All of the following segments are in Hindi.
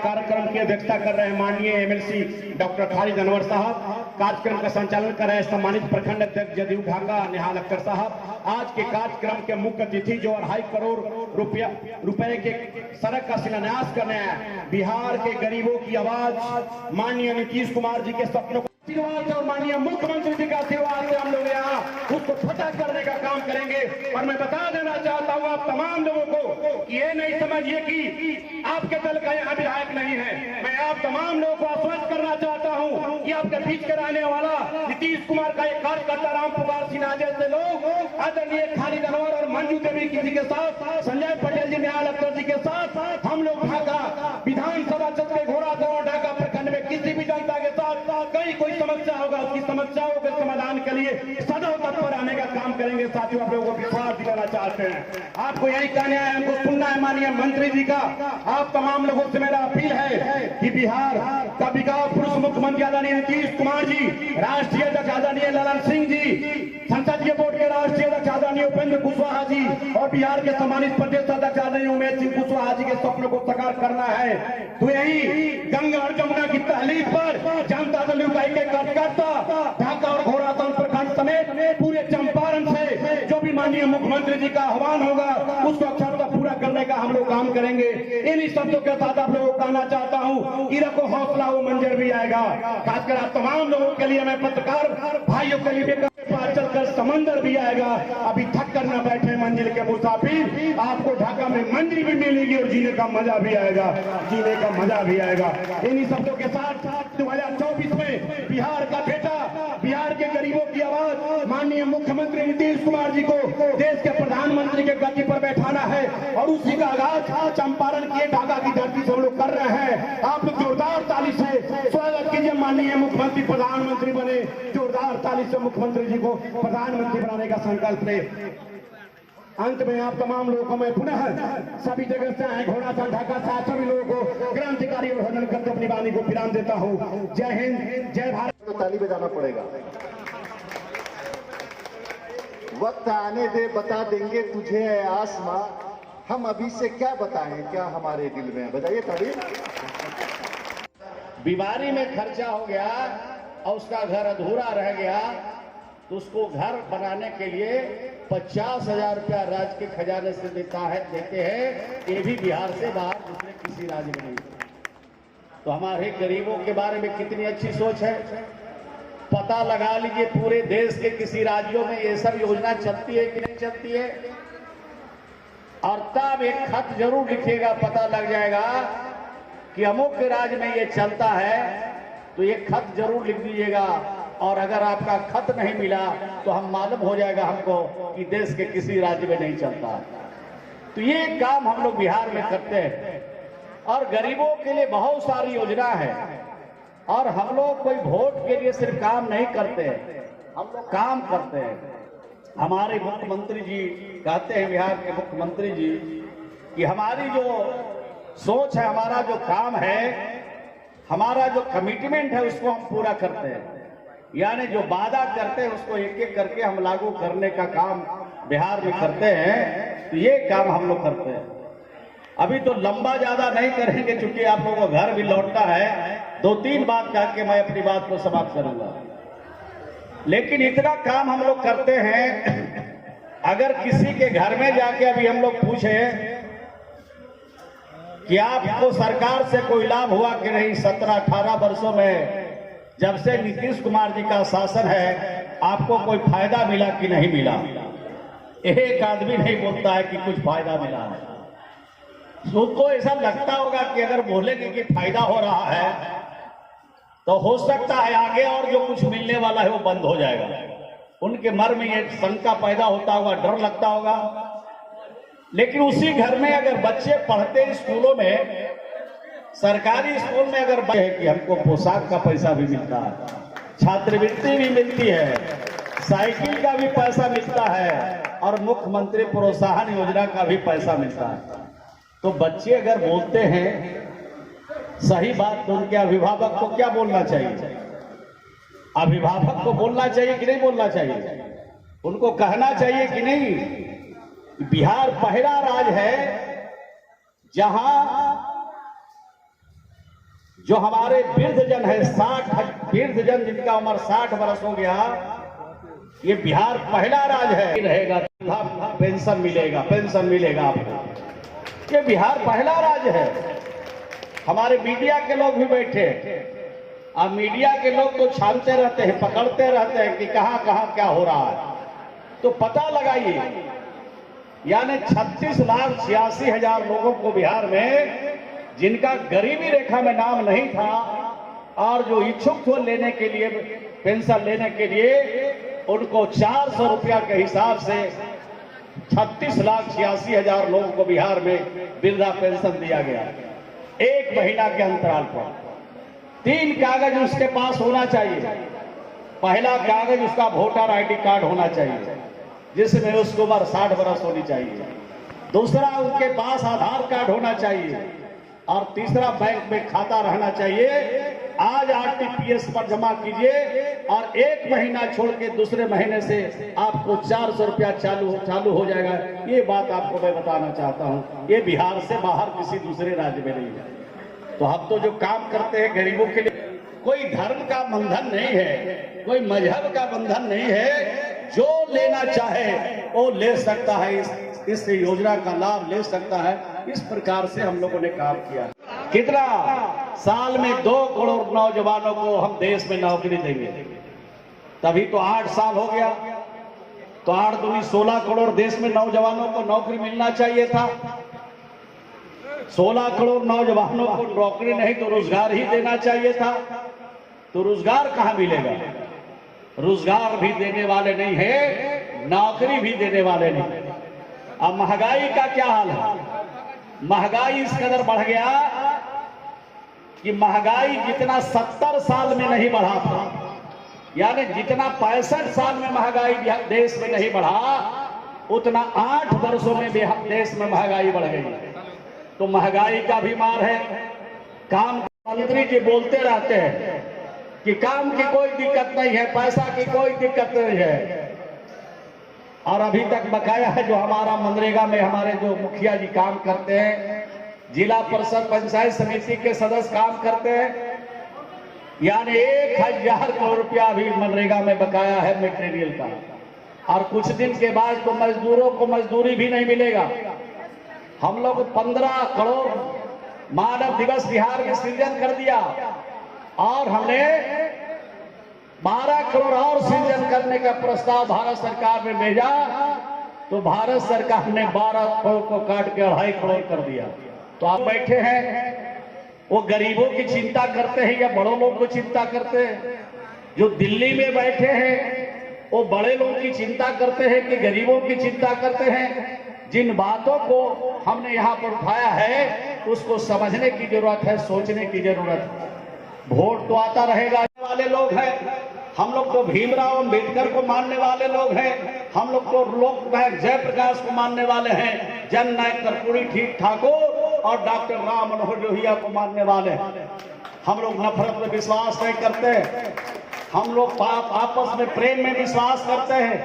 कार्यक्रम की अध्यक्षता कर रहे हैं माननीय एमएलसी डॉक्टर खालिद अनवर साहब। कार्यक्रम का संचालन कर रहे हैं सम्मानित प्रखंड अध्यक्ष जदयू ढाका निहाल अख्तर साहब। आज के कार्यक्रम के मुख्य अतिथि जो 2.5 करोड़ रुपए के सड़क का शिलान्यास करने हैं, बिहार के गरीबों की आवाज माननीय नीतीश कुमार जी के सपनों को और माननीय मुख्यमंत्री जी का आशीर्वाद से हम लोग यहाँ उसको फतह करने का काम करेंगे। और मैं बता देना चाहता हूँ आप तमाम लोगों को कि ये नहीं समझिए कि आपके दल का यहाँ विधायक नहीं है। मैं आप तमाम लोगों को आश्वस्त करना चाहता हूँ कि आपके बीच के रहने वाला नीतीश कुमार का एक कार्यकर्ता राम पुकार सिन्हा जैसे लोग आदरणीय खालिद अनवर और मंजू देवी किसी के साथ, संजय पटेल जी निहाल अख्तर जी के साथ हम लोग ढाका विधानसभा क्षेत्र के घोड़ा दौड़ ढाका प्रखंड में किसी भी जनता के साथ कहीं कोई समस्या होगा उसकी समस्याओं के समाधान के लिए सदैव तत्पर आने का काम करेंगे। साथियों आप लोगों को विश्वास दिलाना चाहते हैं, आपको यही कहना है, हमको सुनना है माननीय मंत्री जी का। आप तमाम लोगों से मेरा अपील है कि बिहार का विकास पुरुष मुख्यमंत्री आदरणीय नीतीश कुमार जी, राष्ट्रीय अध्यक्ष आदरणीय ललन सिंह जी, संसदीय बोर्ड के राष्ट्रीय अध्यक्ष आदरणीय उपेंद्र कुशवाहा जी और बिहार के सम्मानित प्रदेश अध्यक्ष आदरणीय उमेश सिंह कुशवाहा जी के सपनों को साकार करना है। तो यही गंगा और जमुना की तहलीफ पर जनता दल यूनाइटेड के कार्यकर्ता ढाका और घोड़ासौन प्रखंड समेत पूरे चंपारण से जो भी माननीय मुख्यमंत्री जी का आह्वान होगा उसको अक्षरशः पूरा करने का हम लोग काम करेंगे। इन्हीं शब्दों के साथ आप लोगों को कहना चाहता हूँ, इरा को हौसला वो मंजर भी आएगा। खासकर आप तमाम लोगों के लिए, मैं पत्रकार भाइयों के लिए चलकर समंदर भी आएगा। अभी थक कर न बैठे मंजिल के मुसाफिर, आपको ढाका में मंजिल भी मिलेगी और जीने का मजा भी आएगा, जीने का मजा भी आएगा। इन्हीं शब्दों के साथ 2024 में बिहार का बेटा, बिहार के गरीबों की आवाज माननीय मुख्यमंत्री नीतीश कुमार जी को देश के प्रधानमंत्री के गद्दी पर बैठाना है और उसी का आगाज चंपारण की ढाका की धरती से हम लोग कर रहे हैं। आप लोग जोरदार ताली से स्वागत कीजिए माननीय मुख्यमंत्री प्रधानमंत्री बने, जोरदार ताली से मुख्यमंत्री जी को प्रधानमंत्री बनाने का संकल्प ले। अंत में आप तमाम लोगों को मैं पुनः सभी जगह से आए घोड़ासौन ढाका से सभी लोगों को क्रांतिकारी और अभिनंदन करते अपनी वाणी को विराम देता हूँ। जय हिंद, जय भारत। तो ताली बजाना पड़ेगा। वक्त आने दे बता देंगे तुझे है आसमां, हम अभी से क्या बताएं क्या हमारे दिल में। बताइए ताली। बीमारी में खर्चा हो गया और उसका घर अधूरा रह गया तो उसको घर बनाने के लिए 50,000 रुपया राज्य के खजाने से देते हैं। ये भी बिहार से बाहर दूसरे किसी राज्य में नहीं। तो हमारे गरीबों के बारे में कितनी अच्छी सोच है। पता लगा लीजिए पूरे देश के किसी राज्यों में ये सब योजना चलती है कि नहीं चलती है। और तब एक खत जरूर लिखिएगा, पता लग जाएगा कि अमुक राज्य में ये चलता है, तो ये खत जरूर लिख दीजिएगा। और अगर आपका खत नहीं मिला तो हम मालूम हो जाएगा हमको कि देश के किसी राज्य में नहीं चलता। तो ये काम हम लोग बिहार में करते हैं और गरीबों के लिए बहुत सारी योजना है। और हम लोग कोई वोट के लिए सिर्फ काम नहीं करते, हम लोग काम करते हैं। हमारे मुख्यमंत्री जी कहते हैं, बिहार के मुख्यमंत्री जी, कि हमारी जो सोच है, हमारा जो काम है, हमारा जो कमिटमेंट है उसको हम पूरा करते हैं। यानी जो वादा करते हैं उसको एक एक करके हम लागू करने का काम बिहार में करते हैं। तो ये काम हम लोग करते हैं। अभी तो लंबा ज्यादा नहीं करेंगे क्योंकि आप लोगों को घर भी लौटना है। 2-3 बात कह के मैं अपनी बात को समाप्त करूंगा। लेकिन इतना काम हम लोग करते हैं, अगर किसी के घर में जाके अभी हम लोग पूछे कि आपको सरकार से कोई लाभ हुआ कि नहीं 17-18 वर्षों में, जब से नीतीश कुमार जी का शासन है, आपको कोई फायदा मिला कि नहीं मिला, एक आदमी नहीं बोलता है कि कुछ फायदा मिला है। उसको ऐसा लगता होगा कि अगर बोलेंगे कि फायदा हो रहा है तो हो सकता है आगे और जो कुछ मिलने वाला है वो बंद हो जाएगा। उनके मन में ये शंका पैदा होता होगा, डर लगता होगा। लेकिन उसी घर में अगर बच्चे पढ़ते स्कूलों में, सरकारी स्कूल में अगर है कि हमको पोशाक का पैसा भी मिलता है, छात्रवृत्ति भी मिलती है, साइकिल का भी पैसा मिलता है और मुख्यमंत्री प्रोत्साहन योजना का भी पैसा मिलता है। तो बच्चे अगर बोलते हैं सही बात, तो उनके अभिभावक को क्या बोलना चाहिए? अभिभावक को बोलना चाहिए कि नहीं बोलना चाहिए? उनको कहना चाहिए कि नहीं बिहार पहला राज्य है जहां जो हमारे वृद्धजन है 60 वृद्धजन जिनका उम्र 60 वर्ष हो गया, ये बिहार पहला राज्य है रहेगा पेंशन मिलेगा आपको। ये बिहार पहला राज्य है। हमारे मीडिया के लोग भी बैठे, अब मीडिया के लोग तो छानते रहते हैं, पकड़ते रहते हैं कि कहां कहां क्या हो रहा है, तो पता लगाइए। यानी 36,86,000 लोगों को बिहार में, जिनका गरीबी रेखा में नाम नहीं था और जो इच्छुक थे लेने के लिए, पेंशन लेने के लिए, उनको 400 रुपया के हिसाब से 36,86,000 लोगों को बिहार में वृद्धा पेंशन दिया गया। 1 महीना के अंतराल पर 3 कागज उसके पास होना चाहिए। पहला कागज उसका वोटर आईडी कार्ड होना चाहिए, जिसमें उसकी उम्र 60 वर्ष होनी चाहिए। दूसरा, उसके पास आधार कार्ड होना चाहिए। और तीसरा, बैंक में खाता रहना चाहिए। आज आरटीपीएस पर जमा कीजिए और 1 महीना छोड़ के दूसरे महीने से आपको 400 रुपया चालू हो जाएगा। ये बात आपको मैं बताना चाहता हूँ। ये बिहार से बाहर किसी दूसरे राज्य में नहीं है। तो हम तो जो काम करते हैं गरीबों के लिए, कोई धर्म का बंधन नहीं है, कोई मजहब का बंधन नहीं है। जो लेना चाहे वो ले सकता है, इस योजना का लाभ ले सकता है। इस प्रकार से हम लोगों ने काम किया। कितना साल में 2 करोड़ नौजवानों को हम देश में नौकरी देंगे। तभी तो 8 साल हो गया, तो 8 दूनी 16 करोड़ देश में नौजवानों को नौकरी मिलना चाहिए था। 16 करोड़ नौजवानों को नौकरी नहीं तो रोजगार ही देना चाहिए था। तो रोजगार कहां मिलेगा? रोजगार भी देने वाले नहीं है, नौकरी भी देने वाले नहीं। अब महंगाई का क्या हाल है? महंगाई इस कदर बढ़ गया कि महंगाई जितना 70 साल में नहीं बढ़ा था, यानी जितना 65 साल में महंगाई देश में नहीं बढ़ा, उतना 8 वर्षों में देश में महंगाई बढ़ गई। तो महंगाई का भी मार है। काम मंत्री जी बोलते रहते हैं कि काम की कोई दिक्कत नहीं है, पैसा की कोई दिक्कत नहीं है, और अभी तक बकाया है। जो हमारा मनरेगा में हमारे जो मुखिया जी काम करते हैं, जिला परिषद पंचायत समिति के सदस्य काम करते हैं, यानी 1000 करोड़ रुपया अभी मनरेगा में बकाया है मटेरियल का। और कुछ दिन के बाद तो मजदूरों को मजदूरी भी नहीं मिलेगा। हम लोग 15 करोड़ मानव दिवस बिहार में सृजन कर दिया और हमने 12 करोड़ और सृजन करने का प्रस्ताव भारत सरकार में भेजा, तो भारत सरकार ने 12 करोड़ को काट के 2.5 करोड़ कर दिया। तो आप बैठे हैं, वो गरीबों की चिंता करते हैं या बड़ों लोगों को चिंता करते हैं? जो दिल्ली में बैठे हैं वो बड़े लोगों की चिंता करते हैं कि गरीबों की चिंता करते हैं? जिन बातों को हमने यहाँ पर उठाया है उसको समझने की जरूरत है, सोचने की जरूरत है। वोट तो आता रहेगा वाले लोग हैं, हम लोग तो भीमराव अम्बेडकर को मानने वाले लोग हैं, हम लोग तो लोक नायक जयप्रकाश को मानने वाले हैं, जन नायक कर्पूरी ठाकुर और डॉक्टर राम मनोहर लोहिया को मानने वाले हैं। हम लोग नफरत में विश्वास नहीं करते, हम लोग आपस में प्रेम में विश्वास करते हैं,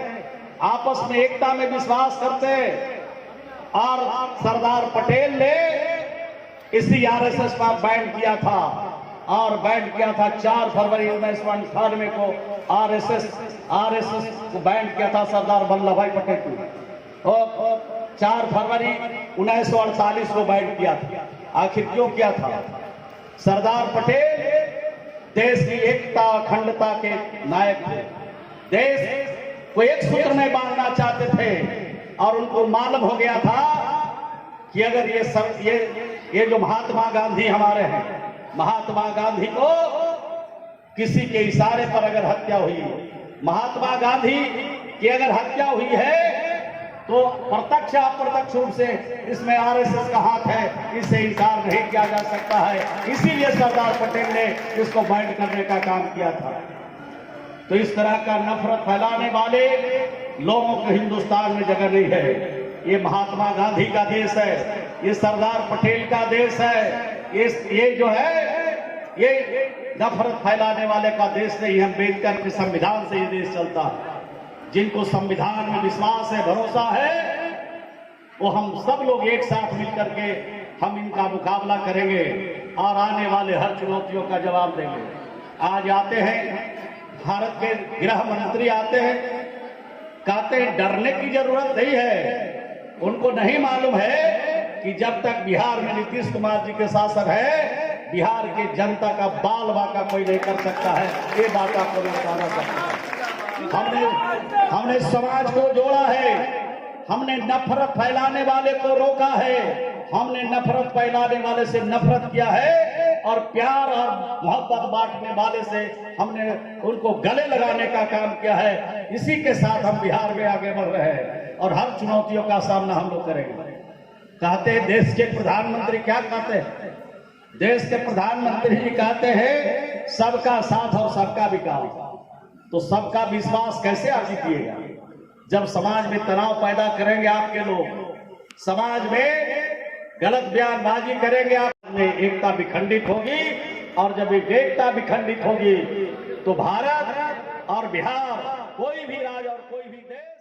आपस में एकता में विश्वास करते हैं। और सरदार पटेल ने इसी आरएसएस पर बैन किया था, और बैन किया था 4 फरवरी 1998 को आरएसएस को बैन किया था सरदार वल्लभ भाई पटेल को, और 4 फरवरी 1948 को बैन किया था। आखिर क्यों किया था? सरदार पटेल देश की एकता अखंडता के नायक थे, देश को एक सूत्र में बांधना चाहते थे, और उनको मालूम हो गया था कि अगर ये जो महात्मा गांधी हमारे हैं, महात्मा गांधी को किसी के इशारे पर अगर हत्या हुई, महात्मा गांधी की अगर हत्या हुई है तो प्रत्यक्ष अप्रत्यक्ष रूप से इसमें आरएसएस का हाथ है, इससे इनकार नहीं किया जा सकता है। इसीलिए सरदार पटेल ने इसको बैन करने का काम किया था। तो इस तरह का नफरत फैलाने वाले लोगों को हिंदुस्तान में जगह नहीं है। ये महात्मा गांधी का देश है, ये सरदार पटेल का देश है, ये जो है ये नफरत फैलाने वाले का देश नहीं है। अम्बेडकर के संविधान से ये देश चलता है। जिनको संविधान में विश्वास है, भरोसा है, वो हम सब लोग एक साथ मिलकर के हम इनका मुकाबला करेंगे। और आने वाले हर चुनौतियों का जवाब देंगे। आज आते हैं भारत के गृह मंत्री आते हैं, कहते हैं डरने की जरूरत नहीं है। उनको नहीं मालूम है कि जब तक बिहार में नीतीश कुमार जी के शासन है, बिहार की जनता का बाल बाका कोई नहीं कर सकता है। ये बात आपको मैं बताना चाहता हूं। हमने समाज को जोड़ा है, हमने नफरत फैलाने वाले को रोका है, हमने नफरत फैलाने वाले से नफरत किया है और प्यार और मोहब्बत बांटने वाले से हमने उनको गले लगाने का काम किया है। इसी के साथ हम बिहार में आगे बढ़ रहे हैं और हर चुनौतियों का सामना हम लोग करेंगे। कहते हैं देश के प्रधानमंत्री क्या कहते हैं? देश के प्रधानमंत्री जी कहते हैं सबका साथ और सबका विकास। तो सबका विश्वास कैसे आप जीतिएगा जब समाज में तनाव पैदा करेंगे आपके लोग, समाज में गलत बयानबाजी करेंगे आप, एकता विखंडित होगी और जब एकता विखंडित होगी तो भारत और बिहार कोई भी राज्य और कोई भी देश